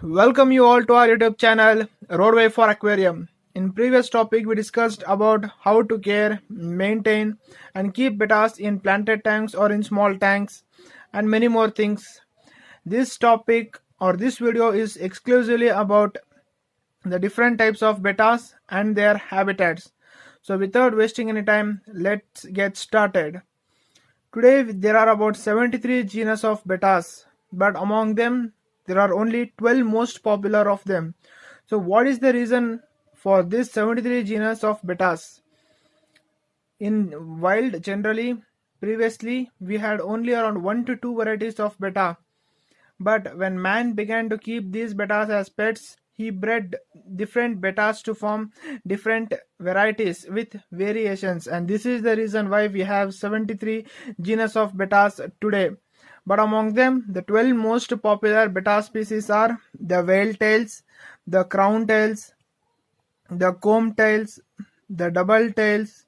Welcome you all to our YouTube channel Roadway for Aquarium. In previous topic we discussed about how to care, maintain and keep bettas in planted tanks or in small tanks and many more things. This topic or this video is exclusively about the different types of bettas and their habitats. So without wasting any time, let's get started. Today there are about 73 genus of bettas, but among them there are only 12 most popular of them. So what is the reason for this 73 genus of bettas? In wild generally, previously we had only around 1 to 2 varieties of betta, but when man began to keep these bettas as pets, he bred different bettas to form different varieties with variations, and this is the reason why we have 73 genus of bettas today. But among them, the 12 most popular betta species are the whale tails, the crown tails, the comb tails, the double tails,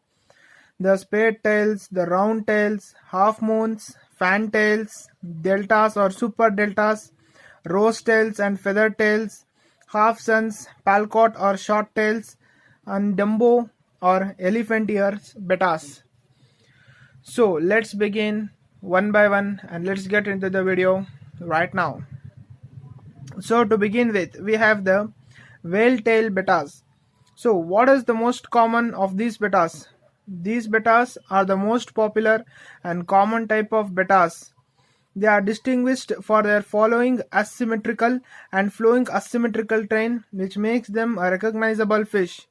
the spade tails, the round tails, half moons, fan tails, deltas or super deltas, rose tails and feather tails, half suns, palcot or short tails, and Dumbo or elephant ears bettas. So let's begin one by one and let's get into the video right now. So to begin with, we have the whale tail bettas. So what is the most common of these bettas? These bettas are the most popular and common type of bettas. They are distinguished for their following asymmetrical and flowing asymmetrical train, which makes them a recognizable fish.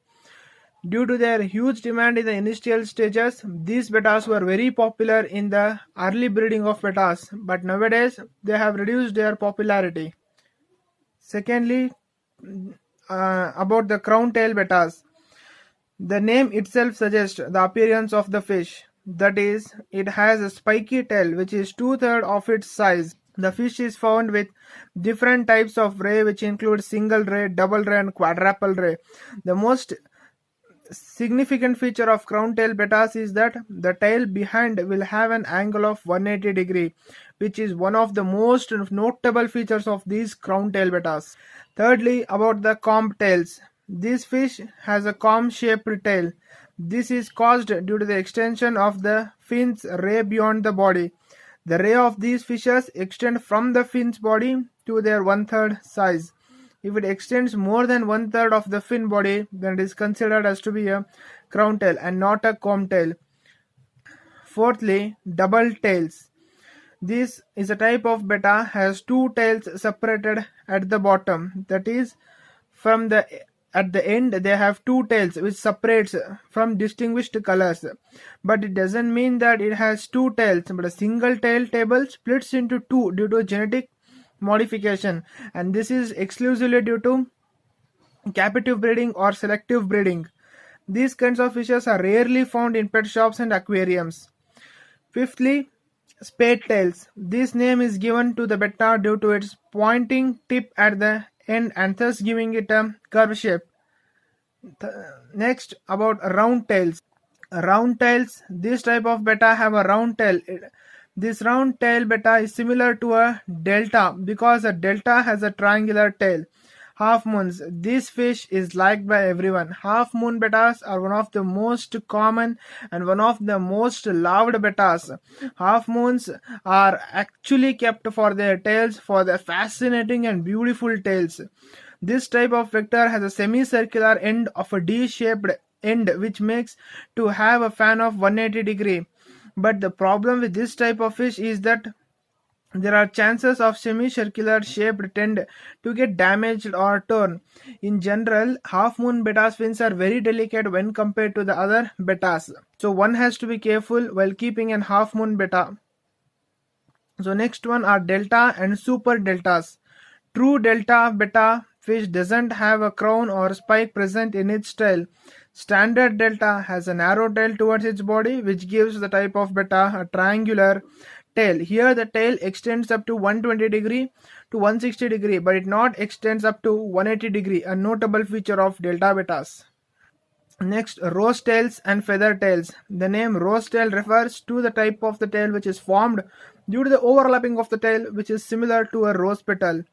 Due to their huge demand in the initial stages, these bettas were very popular in the early breeding of bettas, but nowadays they have reduced their popularity. Secondly, about the crown tail bettas. The name itself suggests the appearance of the fish. That is, it has a spiky tail which is 2/3 of its size. The fish is found with different types of ray which include single ray, double ray and quadruple ray. The most significant feature of crown tail bettas is that the tail behind will have an angle of 180 degree, which is one of the most notable features of these crown tail bettas. Thirdly, about the comb tails. This fish has a comb-shaped tail. This is caused due to the extension of the fin's ray beyond the body. The ray of these fishes extend from the fin's body to their 1/3 size. If it extends more than 1/3 of the fin body, then it is considered as to be a crown tail and not a comb tail. Fourthly, double tails. This is a type of betta has two tails separated at the bottom. That is, at the end they have two tails which separates from distinguished colors. But it doesn't mean that it has two tails, but a single tail table splits into two due to genetic modification, and this is exclusively due to captive breeding or selective breeding. These kinds of fishes are rarely found in pet shops and aquariums. Fifthly, spade tails. This name is given to the betta due to its pointing tip at the end and thus giving it a curved shape. Next, about round tails. Round tails, this type of betta have a round tail. This round tail betta is similar to a delta because a delta has a triangular tail. Half moons. This fish is liked by everyone. Half moon bettas are one of the most common and one of the most loved bettas. Half moons are actually kept for their tails, for their fascinating and beautiful tails. This type of vector has a semicircular end of a D-shaped end which makes to have a fan of 180 degree. But the problem with this type of fish is that there are chances of semicircular shaped tend to get damaged or torn. In general, half moon bettas fins are very delicate when compared to the other bettas. So one has to be careful while keeping an half moon betta. So next one are delta and super deltas. True delta betta fish doesn't have a crown or spike present in its tail. Standard delta has a narrow tail towards its body, which gives the type of betta a triangular tail. Here the tail extends up to 120 degree to 160 degree, but it not extends up to 180 degree, a notable feature of delta bettas. Next, rose tails and feather tails. The name rose tail refers to the type of the tail which is formed due to the overlapping of the tail, which is similar to a rose petal.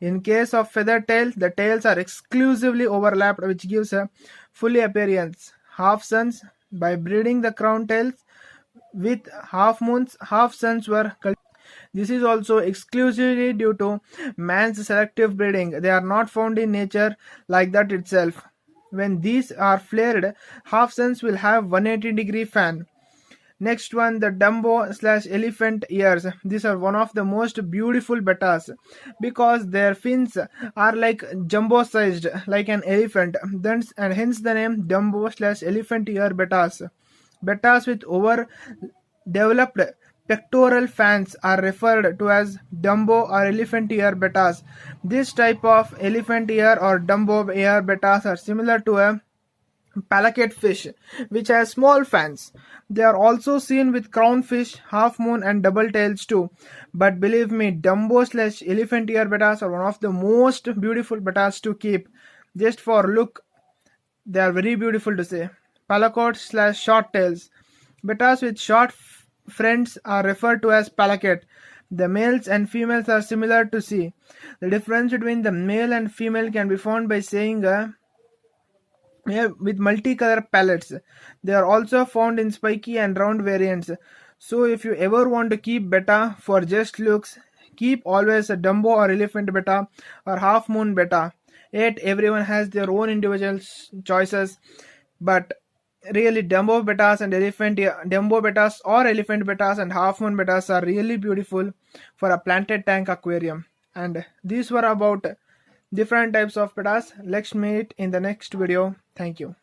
In case of Feathertail, the tails are exclusively overlapped, which gives a fully appearance. Half suns, by breeding the crown tails with half moons, half suns were cultivated. This is also exclusively due to man's selective breeding. They are not found in nature like that itself. When these are flared, half suns will have 180-degree fan. Next one, the Dumbo slash elephant ears. These are one of the most beautiful bettas because their fins are like jumbo sized, like an elephant. Thence, and hence the name Dumbo slash elephant ear bettas. Bettas with overdeveloped pectoral fans are referred to as Dumbo or elephant ear bettas. This type of elephant ear or Dumbo ear bettas are similar to a palacat fish, which has small fans. They are also seen with crownfish, half moon, and double tails too. But believe me, Dumbo slash elephant ear bettas are one of the most beautiful bettas to keep. Just for look, they are very beautiful to say. Palacat slash short tails. Bettas with short fronts are referred to as palacat. The males and females are similar to see. The difference between the male and female can be found by saying with multicolor palettes. They are also found in spiky and round variants. So if you ever want to keep betta for just looks, keep always a Dumbo or elephant betta or half moon betta. Yet everyone has their own individual choices, but really Dumbo bettas and Dumbo bettas or elephant bettas and half moon bettas are really beautiful for a planted tank aquarium. And these were about different types of bettas. Let's meet in the next video. Thank you.